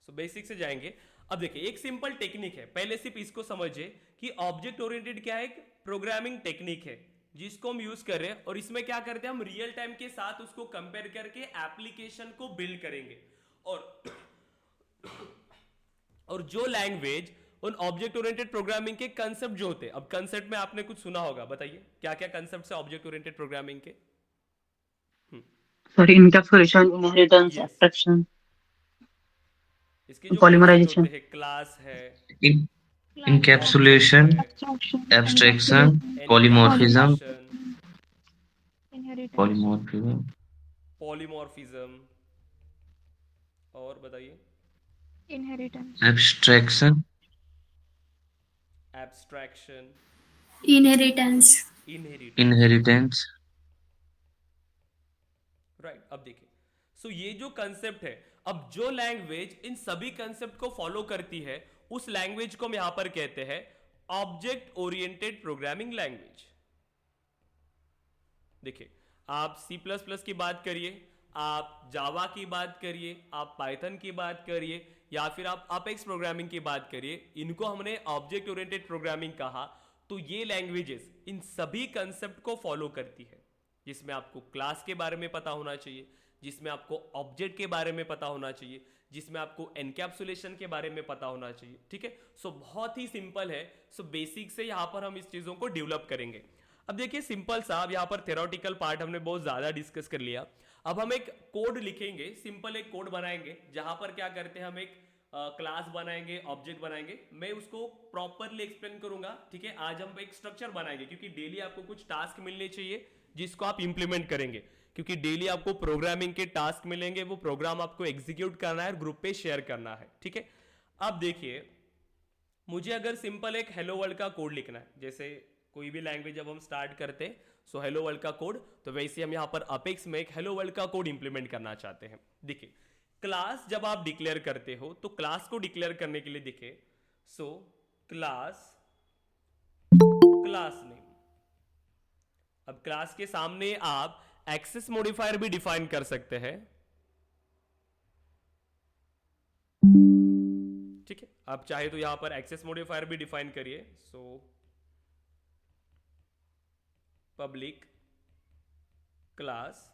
सो बेसिक से जाएंगे। अब देखिए एक सिंपल टेक्निक है, पहले सिर्फ इसको समझिए कि ऑब्जेक्ट ओरिएंटेड क्या है? एक प्रोग्रामिंग टेक्निक है जिसको हम यूज कर रहे हैं, और इसमें क्या करते हैं? हम रियल टाइम के साथ उसको कंपेयर करके एप्लीकेशन को बिल्ड करेंगे। और जो लैंग्वेज उन ऑब्जेक्ट ओरिएंटेड प्रोग्रामिंग के कंसेप्ट जो होते हैं, अब कंसेप्ट में आपने कुछ सुना होगा, बताइए क्या क्या कंसेप्ट है ऑब्जेक्ट ओरिएंटेड प्रोग्रामिंग के? Sorry, encapsulation, inheritance, Yes. Abstraction, इसके जो Polymerization. होते हैं, क्लास है, Encapsulation, abstraction, polymorphism, Inheritance. polymorphism, polymorphism, और बताइए? Inheritance. abstraction, abstraction, Inheritance. inheritance. Right. अब देखिए, सो ये जो कंसेप्ट है, अब जो लैंग्वेज इन सभी कंसेप्ट को फॉलो करती है उस लैंग्वेज को हम यहां पर कहते हैं ऑब्जेक्ट ओरिएंटेड प्रोग्रामिंग लैंग्वेज। देखिए, आप C++ की बात करिए, आप जावा की बात करिए, आप पाइथन की बात करिए, या फिर आप अपेक्स प्रोग्रामिंग की बात करिए, इनको हमने ऑब्जेक्ट ओरिएंटेड प्रोग्रामिंग कहा। तो ये लैंग्वेजेस इन सभी कंसेप्ट को फॉलो करती है, जिसमें आपको क्लास के बारे में पता होना चाहिए, जिसमें आपको ऑब्जेक्ट के बारे में पता होना चाहिए, जिसमें आपको एनकैप्सुलेशन के बारे में पता होना चाहिए। ठीक है, सो बहुत ही सिंपल है। सो बेसिक से यहां पर हम इस चीजों को डेवलप करेंगे। अब देखिए सिंपल सा, अब यहां पर थ्योरेटिकल पार्ट हमने बहुत ज्यादा डिस्कस कर लिया। अब हम एक कोड लिखेंगे, सिंपल एक कोड बनाएंगे, जहां पर क्या करते हैं, हम एक क्लास बनाएंगे, ऑब्जेक्ट बनाएंगे। मैं उसको प्रॉपरली एक्सप्लेन करूंगा। ठीक है, आज हम एक स्ट्रक्चर बनाएंगे, क्योंकि डेली आपको कुछ टास्क मिलने चाहिए जिसको आप इंप्लीमेंट करेंगे, क्योंकि डेली आपको प्रोग्रामिंग के टास्क मिलेंगे, वो प्रोग्राम आपको एग्जीक्यूट करना है और ग्रुप पे शेयर करना है। ठीक है, अब देखिए, मुझे अगर सिंपल एक हेलो वर्ल्ड का कोड लिखना है, जैसे कोई भी लैंग्वेज जब हम स्टार्ट करते हैं, सो हेलो वर्ल्ड का कोड, तो वैसे हम यहां पर अपेक्स में एक हेलो वर्ल्ड का कोड इंप्लीमेंट करना चाहते हैं। देखिए, क्लास जब आप डिक्लेयर करते हो, तो क्लास को डिक्लेयर करने के लिए देखिए, सो क्लास नेम। अब क्लास के सामने आप एक्सेस मॉडिफायर भी डिफाइन कर सकते हैं। ठीक है, आप चाहे तो यहां पर एक्सेस मॉडिफायर भी डिफाइन करिए। So public class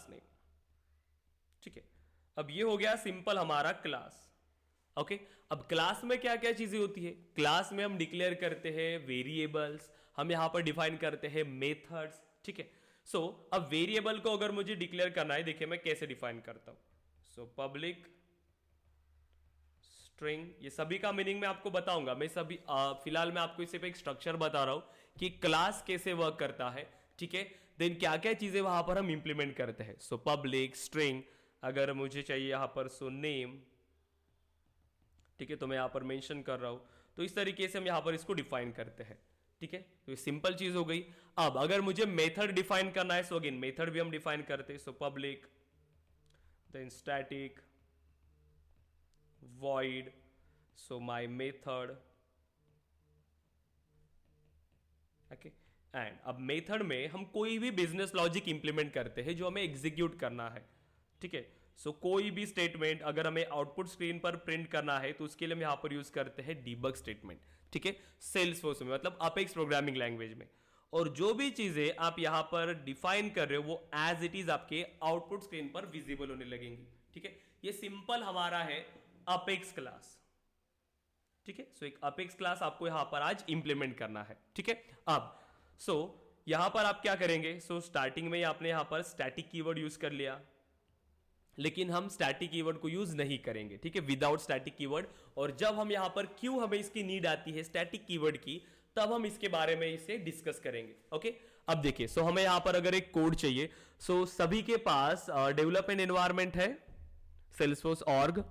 name. ठीक है, अब ये हो गया सिंपल हमारा क्लास। ओके, अब क्लास में क्या क्या चीजें होती है? क्लास में हम डिक्लेयर करते हैं वेरिएबल्स, हम यहां पर डिफाइन करते हैं मेथड्स। ठीक है, सो अब वेरिएबल को अगर मुझे डिक्लेयर करना है, देखिए मैं कैसे डिफाइन करता हूं। सो पब्लिक स्ट्रिंग, ये सभी का मीनिंग मैं आपको बताऊंगा। मैं सभी फिलहाल मैं आपको सिर्फ एक स्ट्रक्चर बता रहा हूं कि क्लास कैसे वर्क करता है। ठीक है, देन क्या क्या चीजें वहां पर हम इंप्लीमेंट करते हैं। सो पब्लिक स्ट्रिंग, अगर मुझे चाहिए यहां पर सो नेम, ठीक है, तो मैं यहां पर मेंशन कर रहा हूं। तो इस तरीके से हम यहां पर इसको डिफाइन करते हैं। ठीक है, तो ये सिंपल चीज हो गई। अब अगर मुझे मेथड डिफाइन करना है, सो अगेन मेथड भी हम डिफाइन करते हैं। So public, then static void, so my method, okay, and अब मेथड में हम कोई भी बिजनेस लॉजिक इंप्लीमेंट करते हैं जो हमें एग्जीक्यूट करना है। ठीक है, सो कोई भी स्टेटमेंट अगर हमें आउटपुट स्क्रीन पर प्रिंट करना है, तो उसके लिए हम यहां पर यूज करते हैं डीबग स्टेटमेंट। ठीक है, सेल्सफोर्स में, मतलब अपेक्स प्रोग्रामिंग लैंग्वेज में। और जो भी चीजें आप यहां पर डिफाइन कर रहे हो, वो एज इट इज आपके आउटपुट स्क्रीन पर विजिबल होने लगेंगी। ठीक है, ये सिंपल हमारा है अपेक्स क्लास। ठीक है, सो एक अपेक्स क्लास आपको यहां पर आज इंप्लीमेंट करना है। ठीक है, अब सो यहां पर आप क्या करेंगे? सो स्टार्टिंग में आपने यहां पर स्टैटिक कीवर्ड यूज कर लिया, लेकिन हम स्टैटिक कीवर्ड को यूज नहीं करेंगे। ठीक है, विदाउट स्टैटिक कीवर्ड। और जब हम यहां पर क्यों हमें इसकी नीड आती है स्टैटिक कीवर्ड की, तब हम इसके बारे में इसे डिस्कस करेंगे। ओके, अब देखिए, सो हमें यहां पर अगर एक कोड चाहिए, सो सभी के पास डेवलपमेंट एनवायरनमेंट है Salesforce org.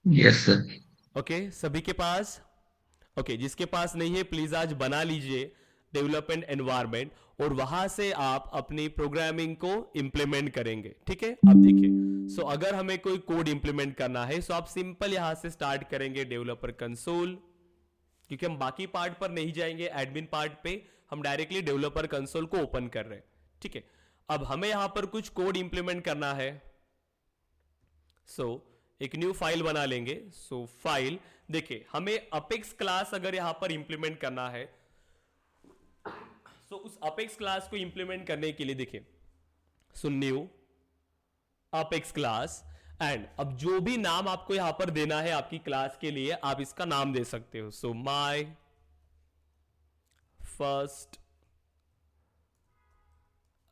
Yes sir. Okay, सभी के पास। ओके, जिसके पास नहीं है प्लीज आज बना लीजिए डेवलपमेंट एनवायरनमेंट, और वहां से आप अपनी प्रोग्रामिंग को इंप्लीमेंट करेंगे। ठीक है, अब देखिए, सो अगर हमें कोई कोड इंप्लीमेंट करना है, सो आप सिंपल यहां से स्टार्ट करेंगे डेवलपर कंसोल, क्योंकि हम बाकी पार्ट पर नहीं जाएंगे, एडमिन पार्ट पे हम डायरेक्टली डेवलपर कंसोल को ओपन कर रहे हैं। ठीक है, अब हमें यहां पर कुछ कोड इंप्लीमेंट करना है। सो एक न्यू फाइल बना लेंगे। सो फाइल, देखिए हमें अपेक्स क्लास अगर यहां पर इंप्लीमेंट करना है, सो उस अपेक्स क्लास को इंप्लीमेंट करने के लिए देखिए, so new apex class, and अब जो भी नाम आपको यहां पर देना है आपकी क्लास के लिए, आप इसका नाम दे सकते हो। So my first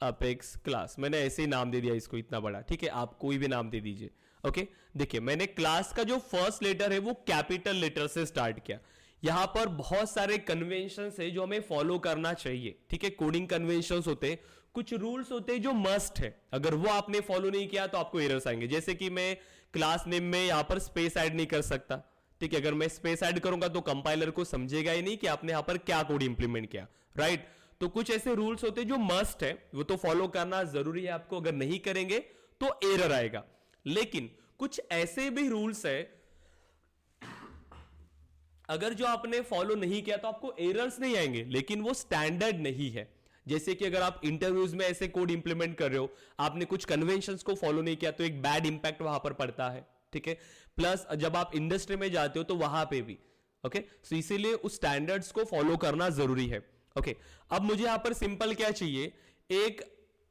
apex class, मैंने ऐसे ही नाम दे दिया इसको इतना बड़ा। ठीक है, आप कोई भी नाम दे दीजिए। ओके, देखिए मैंने क्लास का जो फर्स्ट लेटर है वो कैपिटल लेटर से स्टार्ट किया। यहां पर बहुत सारे कन्वेंशंस है जो हमें फॉलो करना चाहिए। ठीक है, कोडिंग कन्वेंशंस होते हैं, कुछ रूल्स होते हैं जो मस्ट है, अगर वो आपने फॉलो नहीं किया तो आपको एरर्स आएंगे। जैसे कि मैं क्लास नेम में यहां पर स्पेस ऐड नहीं कर सकता। ठीक है, अगर मैं स्पेस ऐड करूंगा तो कंपाइलर को समझेगा ही नहीं कि आपने यहां पर क्या कोड इंप्लीमेंट किया। राइट, तो कुछ ऐसे रूल्स होते हैं जो मस्ट है, वो तो फॉलो करना जरूरी है आपको, अगर नहीं करेंगे तो एरर आएगा। लेकिन कुछ ऐसे भी रूल्स है, अगर जो आपने फॉलो नहीं किया तो आपको एरर्स नहीं आएंगे, लेकिन वो स्टैंडर्ड नहीं है। जैसे कि अगर आप इंटरव्यूज में ऐसे कोड इंप्लीमेंट कर रहे हो, आपने कुछ कन्वेंशंस को फॉलो नहीं किया तो एक बैड इंपैक्ट वहां पर पड़ता है, ठीक है। प्लस जब आप इंडस्ट्री में जाते हो तो वहां पे भी, ओके, सो इसीलिए उस स्टैंडर्ड्स को फॉलो करना जरूरी है, ओके। अब मुझे यहां पर सिंपल क्या चाहिए, एक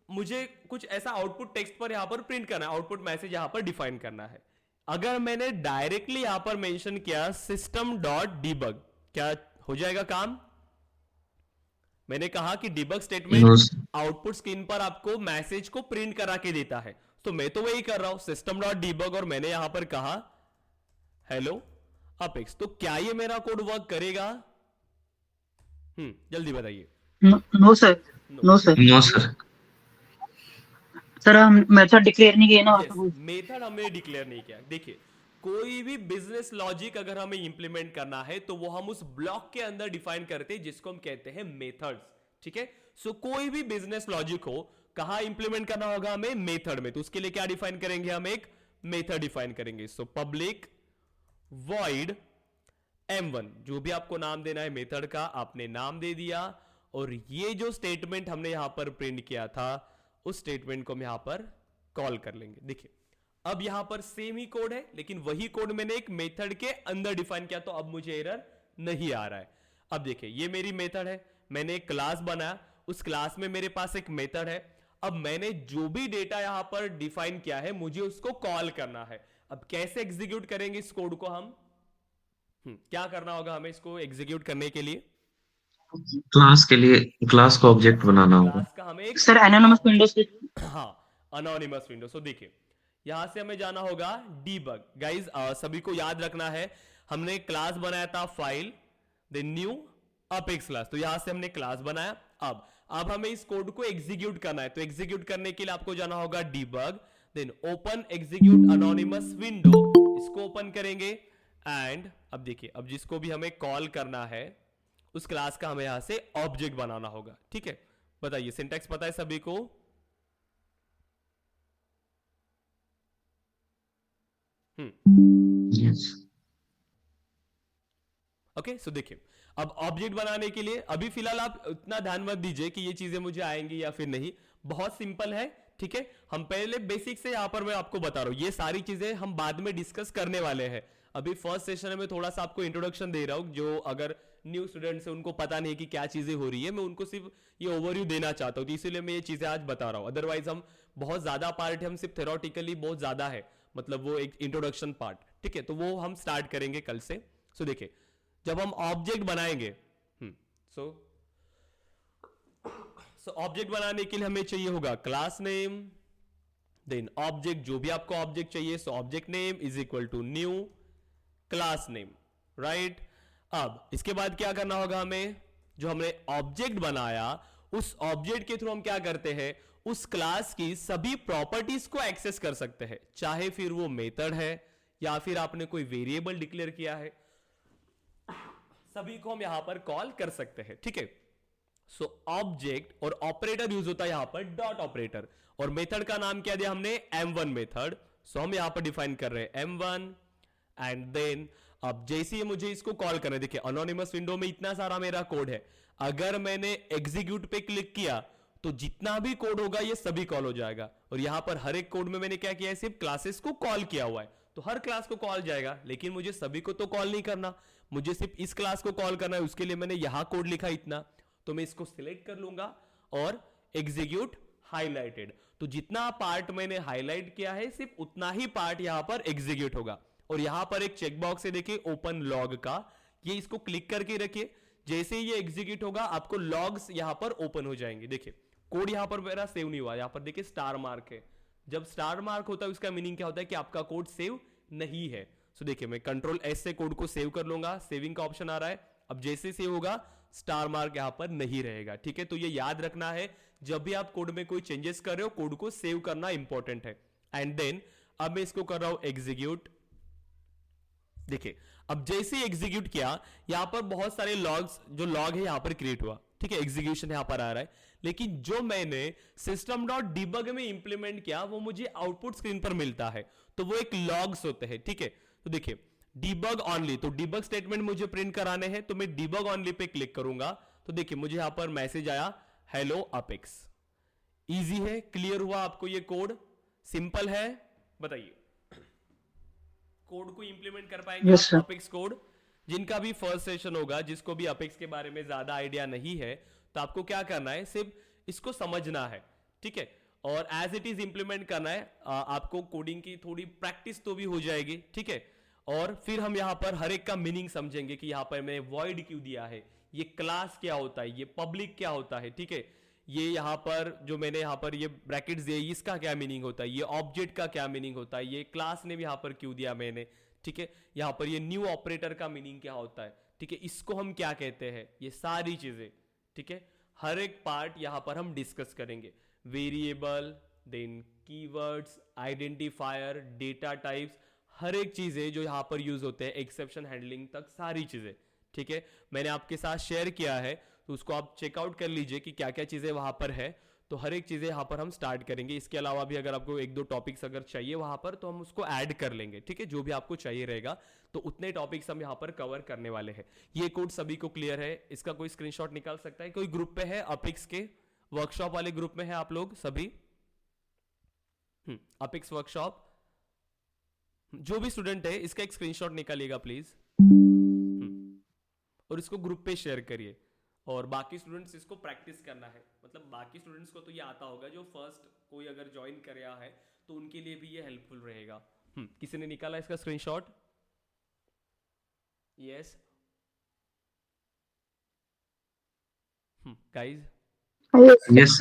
मुझे कुछ ऐसा आउटपुट टेक्स्ट पर यहां पर प्रिंट करना है, आउटपुट मैसेज यहां पर डिफाइन करना है। अगर मैंने डायरेक्टली यहां पर मेंशन किया सिस्टम डॉट डिबग, क्या हो जाएगा काम? मैंने कहा कि डिबग स्टेटमेंट आउटपुट स्क्रीन पर आपको मैसेज को प्रिंट करा के देता है, तो मैं तो वही कर रहा हूं, सिस्टम डॉट डिबग, और मैंने यहां पर कहा हेलो अपेक्स। तो क्या ये मेरा कोड वर्क करेगा? जल्दी बताइए। No sir, no sir, no sir. Sir हम मेथड डिक्लेयर नहीं किए ना। मेथड हमने डिक्लेयर नहीं किया। देखिए, कोई भी बिजनेस लॉजिक अगर हमें इंप्लीमेंट करना है तो वो हम उस ब्लॉक के अंदर डिफाइन करते हैं जिसको हम कहते हैं मेथड्स, ठीक है। सो कोई भी बिजनेस लॉजिक हो, कहां इंप्लीमेंट करना होगा हमें? मेथड में। तो उसके लिए क्या डिफाइन करेंगे? हम एक मेथड डिफाइन करेंगे। सो पब्लिक वॉइड m1, जो भी आपको नाम देना है मेथड का आपने नाम दे दिया, और ये जो स्टेटमेंट हमने यहां पर प्रिंट किया था उस स्टेटमेंट को हम यहां पर कॉल कर लेंगे। देखिए, अब यहां पर सेम ही कोड है, लेकिन वही कोड मैंने एक मेथड के अंदर डिफाइन किया, तो अब मुझे एरर नहीं आ रहा है। अब देखिए, ये मेरी मेथड है, मैंने एक क्लास बनाया, उस क्लास में मेरे पास एक मेथड है। अब मैंने जो भी डेटा यहां पर डिफाइन किया है मुझे उसको कॉल करना है। अब कैसे एग्जीक्यूट करेंगे इस कोड को हम? क्या करना होगा हमें इसको एग्जीक्यूट करने के लिए? क्लास के लिए क्लास का ऑब्जेक्ट बनाना होगा। क्लास का हमें एक, सर एनोनिमस विंडोज से, हाँ, अनोनिमस विंडो। सो देखिए, यहां से हमें जाना होगा डीबग। गाइस सभी को याद रखना है, हमने क्लास बनाया था file, then new apex class, तो यहां से हमने क्लास बनाया। अब हमें इस कोड को एग्जीक्यूट करना है, तो एग्जीक्यूट करने के लिए आपको जाना होगा debug, then open execute anonymous window, इसको ओपन करेंगे। एंड अब देखिए, अब जिसको भी हमें कॉल करना है उस क्लास का हमें यहां से ऑब्जेक्ट बनाना होगा, ठीक है। बताइए, सिंटैक्स पता है सभी को? यस। ओके, सो देखिए, अब ऑब्जेक्ट बनाने के लिए अभी फिलहाल आप उतना ध्यान मत दीजिए कि ये चीजें मुझे आएंगी या फिर नहीं, बहुत सिंपल है, ठीक है। हम पहले बेसिक से यहां पर मैं आपको बता रहा हूं, ये सारी चीजें हम बाद में डिस्कस करने वाले हैं। अभी फर्स्ट सेशन में थोड़ा सा आपको इंट्रोडक्शन दे रहा हूं, जो अगर न्यू स्टूडेंट्स है उनको पता नहीं कि क्या चीजें हो रही है, मैं उनको सिर्फ ये ओवरव्यू देना चाहता हूं, तो इसीलिए मैं ये चीजें आज बता रहा हूं। अदरवाइज हम बहुत ज्यादा पार्ट है, हम सिर्फ थ्योरेटिकली बहुत ज्यादा है, मतलब वो एक इंट्रोडक्शन पार्ट, ठीक है, तो वो हम स्टार्ट करेंगे कल से। सो देखिए, जब हम ऑब्जेक्ट बनाएंगे, सो ऑब्जेक्ट बनाने के लिए हमें चाहिए होगा क्लास नेम, देन ऑब्जेक्ट, जो भी आपको ऑब्जेक्ट चाहिए, so object name is equal to new class name, right. अब इसके बाद क्या करना होगा हमें? जो हमने ऑब्जेक्ट बनाया उस ऑब्जेक्ट के थ्रू हम क्या करते हैं, उस क्लास की सभी प्रॉपर्टीज को एक्सेस कर सकते हैं, चाहे फिर वो मेथड है या फिर आपने कोई वेरिएबल डिक्लेयर किया है, सभी को हम यहां पर कॉल कर सकते हैं, ठीक है। सो ऑब्जेक्ट और ऑपरेटर यूज होता है यहां पर डॉट ऑपरेटर, और मेथड का नाम क्या दिया हमने? m1 method. सो हम यहां पर डिफाइन कर रहे हैं m1, एंड देन अब जैसे ही मुझे इसको कॉल करना है, देखिए अनोनिमस विंडो में इतना सारा मेरा कोड है, अगर मैंने एग्जीक्यूट पे क्लिक किया तो जितना भी कोड होगा ये सभी कॉल हो जाएगा। और यहां पर हर एक कोड में मैंने क्या किया है, सिर्फ क्लासेस को कॉल किया हुआ है, तो हर क्लास को कॉल जाएगा, लेकिन मुझे सभी को तो कॉल नहीं करना, मुझे सिर्फ इस क्लास को कॉल करना है। उसके लिए मैंने यहां कोड लिखा इतना, तो मैं इसको सिलेक्ट कर लूंगा और एग्जीक्यूट हाईलाइटेड, तो जितना पार्ट मैंने हाईलाइट किया है सिर्फ उतना ही पार्ट यहां पर एग्जीक्यूट होगा। और यहां पर एक चेकबॉक्स है, देखिए ओपन लॉग का, ये इसको क्लिक करके रखिए, जैसे ही ये एग्जीक्यूट होगा आपको लॉग्स यहां पर ओपन हो जाएंगे। देखिए कोड यहां पर मेरा सेव नहीं हुआ, यहां पर देखिए स्टार मार्क है, जब स्टार मार्क होता है उसका मीनिंग क्या होता है कि आपका कोड सेव नहीं है। सो देखिए, मैं कंट्रोल एस से कोड को सेव कर लूंगा, सेविंग का ऑप्शन आ रहा है, अब जैसे सेव होगा स्टार मार्क यहां पर नहीं रहेगा, ठीक है। तो ये याद रखना है, जब भी आप कोड में कोई चेंजेस कर रहे हो कोड को सेव करना इंपॉर्टेंट है। एंड देन अब मैं इसको कर रहा हूं एग्जीक्यूट। देखिए, अब जैसे ही एग्जीक्यूट किया यहां पर बहुत सारे लॉग्स, जो लॉग है यहां पर क्रिएट हुआ, ठीक है, एग्जीक्यूशन यहां पर आ रहा है, लेकिन जो मैंने सिस्टम डॉट डिबग में इंप्लीमेंट किया वो मुझे आउटपुट स्क्रीन पर मिलता है, तो वो एक लॉग्स होते हैं, ठीक है। तो देखिए डिबग ऑनली, तो डिबग स्टेटमेंट मुझे प्रिंट कराने हैं, तो मैं डिबग ऑनली पे क्लिक करूंगा, तो देखिए मुझे यहां पर मैसेज आया हेलो अपेक्स। इजी है, क्लियर हुआ आपको ये कोड? सिंपल है? बताइए, कोड को इंप्लीमेंट कर पाएंगे Yes, आप sir. Apex code? जिनका भी फर्स्ट सेशन होगा, जिसको भी अपेक्स के बारे में ज्यादा आइडिया नहीं है, तो आपको क्या करना है, सिर्फ इसको समझना है, ठीक है, और एज इट इज इंप्लीमेंट करना है। आपको कोडिंग की थोड़ी प्रैक्टिस तो भी हो जाएगी, ठीक है, और फिर हम यहां पर हर एक का मीनिंग समझेंगे कि यहां पर मैंने वॉइड क्यों दिया है, ये क्लास क्या होता है, ये पब्लिक क्या होता है, ठीक है, ये यहां पर जो मैंने यहां पर ये ब्रैकेट्स दिए इसका क्या मीनिंग होता है, ये ऑब्जेक्ट का क्या मीनिंग होता है, ये क्लास ने भी यहां पर क्यों दिया मैंने, ठीक है, यहां पर ये न्यू ऑपरेटर का मीनिंग क्या होता है, ठीक है, इसको हम क्या कहते हैं, ये सारी चीजें, ठीक है, हर एक पार्ट यहां पर हम डिस्कस करेंगे। Variable, then keywords, identifier, data types, हर एक चीजें जो यहां पर यूज होते हैं, एक्सेप्शन हैंडलिंग तक सारी चीजें, ठीक है, मैंने आपके साथ शेयर किया है, तो उसको आप चेकआउट कर लीजिए कि क्या क्या चीजें वहां पर है। तो हर एक चीजें यहां पर हम स्टार्ट करेंगे। इसके अलावा भी अगर आपको एक दो टॉपिक्स अगर चाहिए वहां पर, तो हम उसको ऐड कर लेंगे, ठीक है, जो भी आपको चाहिए रहेगा, तो उतने टॉपिक्स हम यहां पर कवर करने वाले हैं। ये कोड सभी को क्लियर है? इसका कोई स्क्रीनशॉट निकाल सकता है? कोई ग्रुप पे है अपेक्स के, वर्कशॉप वाले ग्रुप में है आप लोग सभी? अपेक्स वर्कशॉप जो भी स्टूडेंट है, इसका एक स्क्रीनशॉट निकालिएगा प्लीज, और इसको ग्रुप पे शेयर करिए। और बाकी स्टूडेंट्स इसको प्रैक्टिस करना है, मतलब बाकी स्टूडेंट्स को तो ये आता होगा, जो फर्स्ट कोई अगर ज्वाइन कर रहा है तो उनके लिए भी ये हेल्पफुल रहेगा। किसी ने निकाला इसका screenshot? Yes guys? Yes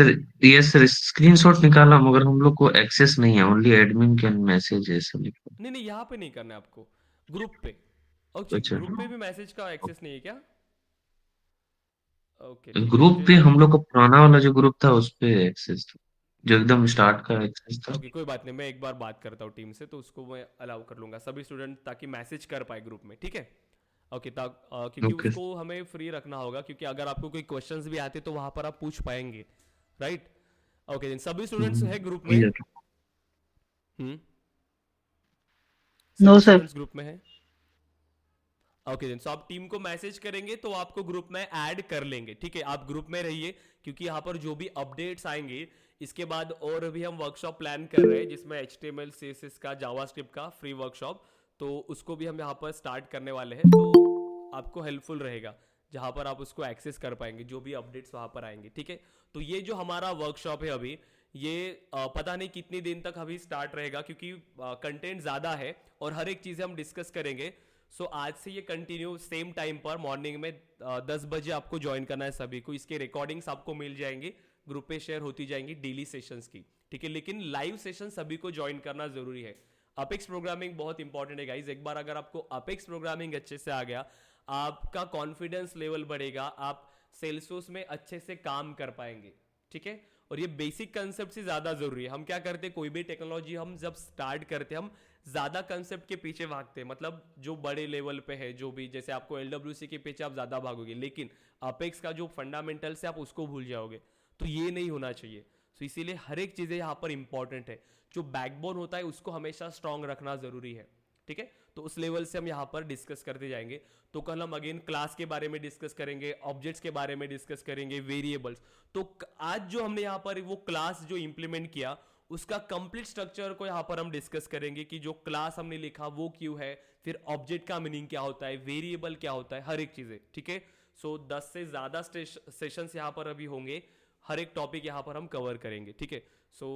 sir, screenshot निकाला, मगर हम लोग को एक्सेस नहीं है, ओनली एडमिन कैन मैसेज ऐसा लिखा। नहीं नहीं, यहाँ पे नहीं करना है आपको, ग्रुप पे। ओके, अच्छा, ग्रुप पे भी मैसेज का एक्सेस नहीं है क्या? ओके ठीक है, ग्रुप मुझे पे हम लोग का पुराना वाला जो ग्रुप था उस पे एक्सेस था, जो एकदम स्टार्ट का एक्सेस था। ओके कोई बात नहीं, मैं एक बार बात करता हूँ टीम से, तो उसको मैं अलाउ कर लूंगा सभी स्टूडेंट, ताकि मैसेज कर पाए ग्रुप में, ठीक है। ओके क्योंकि ओके। उसको हमें फ्री रखना होगा, क्योंकि अगर आपको कोई क्वेश्चंस भी आते तो वहां पर आप पूछ पाएंगे, राइट? ओके सभी स्टूडेंट्स है ग्रुप में? हम्म No, सभी sir. स्टूडेंट्स ग्रुप में है? ओके देन, सो आप टीम को मैसेज करेंगे तो आपको ग्रुप में ऐड कर लेंगे, ठीक है, आप ग्रुप में रहिए, क्योंकि यहाँ पर जो भी अपडेट्स आएंगे, इसके बाद और भी हम वर्कशॉप प्लान कर रहे हैं, जिसमें HTML CSS का, जावास्क्रिप्ट का फ्री वर्कशॉप, तो उसको भी हम यहाँ पर स्टार्ट करने वाले हैं, तो आपको हेल्पफुल रहेगा, जहाँ पर आप उसको एक्सेस कर पाएंगे, जो भी अपडेट्स वहाँ पर आएंगे, ठीक है। तो ये जो हमारा वर्कशॉप है अभी, ये पता नहीं कितने दिन तक अभी स्टार्ट रहेगा, क्योंकि कंटेंट ज़्यादा है और हर एक चीज़ें हम डिस्कस करेंगे। सो आज से ये कंटिन्यू सेम टाइम पर मॉर्निंग में 10 बजे आपको ज्वाइन करना है सभी को। इसके रिकॉर्डिंग्स आपको मिल जाएंगी, ग्रुप पे शेयर होती जाएंगी डेली सेशंस की, ठीक है, लेकिन लाइव सेशन सभी को ज्वाइन करना जरूरी है। अपेक्स प्रोग्रामिंग बहुत इंपॉर्टेंट है गाइज, एक बार अगर आपको अपेक्स प्रोग्रामिंग अच्छे से आ गया, आपका कॉन्फिडेंस लेवल बढ़ेगा, आप सेल्सफोर्स में अच्छे से काम कर पाएंगे, ठीक है। और ये बेसिक कंसेप्ट से ज्यादा जरूरी है। हम क्या करते हैं, कोई भी टेक्नोलॉजी हम जब स्टार्ट करते हैं, हम ज्यादा कंसेप्ट के पीछे भागते हैं, मतलब जो बड़े लेवल पे है, जो भी, जैसे आपको LWC के पीछे आप ज्यादा भागोगे, लेकिन अपेक्स का जो फंडामेंटल्स है आप उसको भूल जाओगे, तो ये नहीं होना चाहिए। तो इसीलिए हर एक चीजें यहाँ पर इंपॉर्टेंट है, जो बैकबोन होता है उसको हमेशा स्ट्रांग रखना जरूरी है, ठीक है। तो उस लेवल से हम यहाँ पर डिस्कस करते जाएंगे। तो कल हम अगेन क्लास के बारे में डिस्कस करेंगे, ऑब्जेक्ट्स के बारे में डिस्कस करेंगे, वेरिएबल्स। तो आज जो हमने यहाँ पर वो क्लास जो इंप्लीमेंट किया, उसका कंप्लीट स्ट्रक्चर को यहाँ पर हम डिस्कस करेंगे, कि जो क्लास हमने लिखा वो क्यों है, फिर ऑब्जेक्ट का मीनिंग क्या होता है, वेरिएबल क्या होता है, हर एक चीजें, ठीक है। सो 10 से ज्यादा सेशंस यहाँ पर अभी होंगे, हर एक टॉपिक यहाँ पर हम कवर करेंगे, ठीक है। सो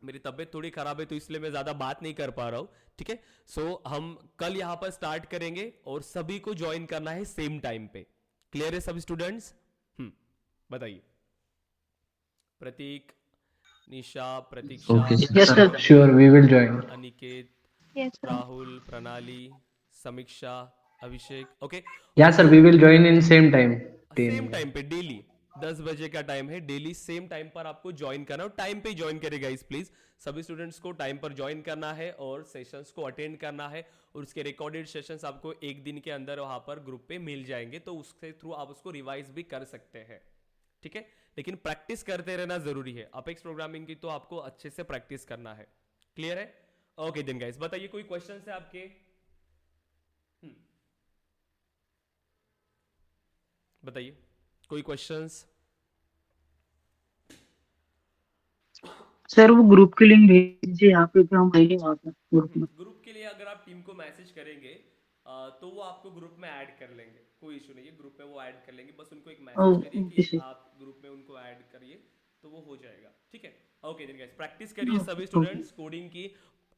मेरी तबीयत थोड़ी खराब है, तो इसलिए मैं ज्यादा बात नहीं कर पा रहा हूं, ठीक है। सो हम कल यहाँ पर स्टार्ट करेंगे और सभी को ज्वाइन करना है सेम टाइम पे। क्लियर है सभी स्टूडेंट्स? बताइए। प्रतीक, निशा, प्रतीक्षा, Yes, sir. Sure, we will join. Aniket, Yes, sir. Rahul, Pranali, Sameeksha, Abhishek, okay. Yeah, sir, we will join in same time. Same time पे डेली 10 बजे का टाइम है, डेली सेम टाइम पर आपको ज्वाइन करना है, टाइम पे ज्वाइन करेगा इस प्लीज। सभी स्टूडेंट्स को टाइम पर ज्वाइन करना है और सेशंस को अटेंड करना है, और उसके रिकॉर्डेड सेशंस आपको एक दिन के अंदर वहां पर ग्रुप पे मिल जाएंगे, तो उसके थ्रू आप उसको रिवाइज भी कर सकते हैं, ठीक है। लेकिन प्रैक्टिस करते रहना जरूरी है, अपेक्स प्रोग्रामिंग की तो आपको अच्छे से प्रैक्टिस करना है। क्लियर है? ओके देन गाइस, बताइए कोई क्वेश्चन है आपके? बताइए कोई क्वेश्चंस? सर वो ग्रुप के लिंक भेज दीजिए यहाँ पे, तो हम रहेंगे वहाँ पे ग्रुप में। ग्रुप के लिए अगर आप टीम को मैसेज करेंगे तो वो आपको ग्रुप में ऐड कर लेंगे, कोई इशू नहीं है, ग्रुप में वो ऐड कर लेंगे, बस उनको एक मैसेज करिए ओके कि सर। आप ग्रुप में उनको ऐड करिए तो वो हो जाएगा, ठीक है। ओके देन गाइस, प्रैक्टिस करिए सभी स्टूडेंट्स कोडिंग की।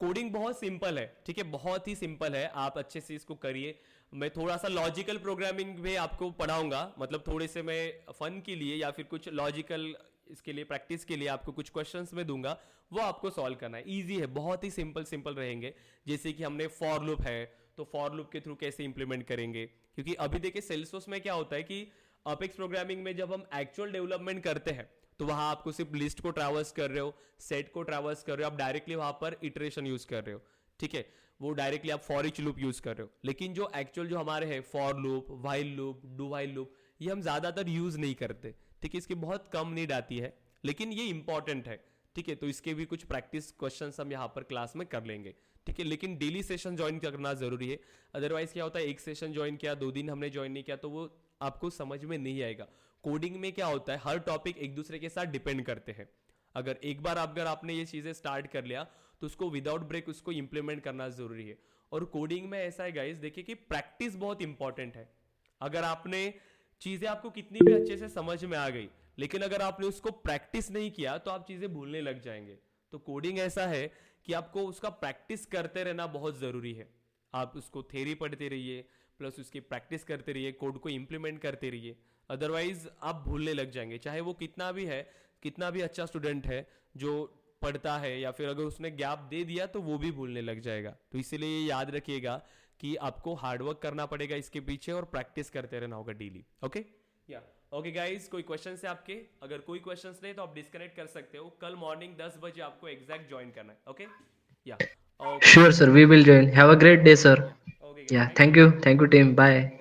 कोडिंग बहुत सिंपल है, ठीक है, बहुत ही सिंपल है, आप अच्छे से इसको करिए। मैं थोड़ा सा लॉजिकल प्रोग्रामिंग भी आपको पढ़ाऊंगा, मतलब थोड़े से मैं फन के लिए या फिर कुछ लॉजिकल इसके लिए प्रैक्टिस के लिए आपको कुछ क्वेश्चंस में दूंगा, वो आपको सॉल्व करना है। इजी है, बहुत ही सिंपल सिंपल रहेंगे। जैसे कि हमने फॉर लूप है, तो फॉर लूप के थ्रू कैसे इंप्लीमेंट करेंगे, क्योंकि अभी देखिए सेल्सफोर्स में क्या होता है कि अपेक्स प्रोग्रामिंग में जब हम एक्चुअल डेवलपमेंट करते हैं तो वहां आपको सिर्फ लिस्ट को ट्रैवर्स कर रहे हो, सेट को ट्रैवर्स कर रहे हो, आप डायरेक्टली वहां पर इटरेशन यूज कर रहे हो, ठीक है, वो डायरेक्टली आप फॉर ईच लूप यूज कर रहे हो। लेकिन जो एक्चुअल जो हमारे है for loop, while loop, do while loop, ये हम ज्यादातर यूज नहीं करते, ठीक है, इसकी बहुत कम नीड आती है, लेकिन ये इंपॉर्टेंट है, ठीक है। तो इसके भी कुछ प्रैक्टिस क्वेश्चंस हम यहाँ पर क्लास में कर लेंगे, ठीक है। लेकिन डेली सेशन ज्वाइन करना जरूरी है, अदरवाइज क्या होता है, एक सेशन ज्वाइन किया, 2 दिन हमने ज्वाइन नहीं किया तो वो आपको समझ में नहीं आएगा। कोडिंग में क्या होता है, हर टॉपिक एक दूसरे के साथ डिपेंड करते हैं। अगर एक बार अगर आपने ये चीजें स्टार्ट कर लिया तो उसको विदाउट ब्रेक उसको इंप्लीमेंट करना जरूरी है। और कोडिंग में ऐसा है गाइस, देखिए कि प्रैक्टिस बहुत इंपॉर्टेंट है। अगर आपने चीजें आपको कितनी भी अच्छे से समझ में आ गई, लेकिन अगर आपने उसको प्रैक्टिस नहीं किया तो आप चीजें भूलने लग जाएंगे। तो कोडिंग ऐसा है कि आपको उसका प्रैक्टिस करते रहना बहुत जरूरी है। आप उसको थ्योरी पढ़ते रहिए, प्लस उसकी प्रैक्टिस करते रहिए, कोड को इंप्लीमेंट करते रहिए, अदरवाइज आप भूलने लग जाएंगे। चाहे वो कितना भी है, कितना भी अच्छा स्टूडेंट है जो पढ़ता है, या फिर अगर उसने गैप दे दिया तो वो भी भूलने लग जाएगा। तो इसीलिए ये याद रखिएगा कि आपको हार्डवर्क करना पड़ेगा इसके पीछे और प्रैक्टिस करते रहना होगा डेली। ओके या ओके गाइस, कोई क्वेश्चन है आपके? अगर कोई क्वेश्चन नहीं तो आप डिस्कनेक्ट कर सकते हो। कल मॉर्निंग 10 बजे आपको एग्जैक्ट ज्वाइन करना है। ओके या Sure, sir. We will join. Have a great day, sir. Okay Yeah. Thank you. Thank you, team. Bye.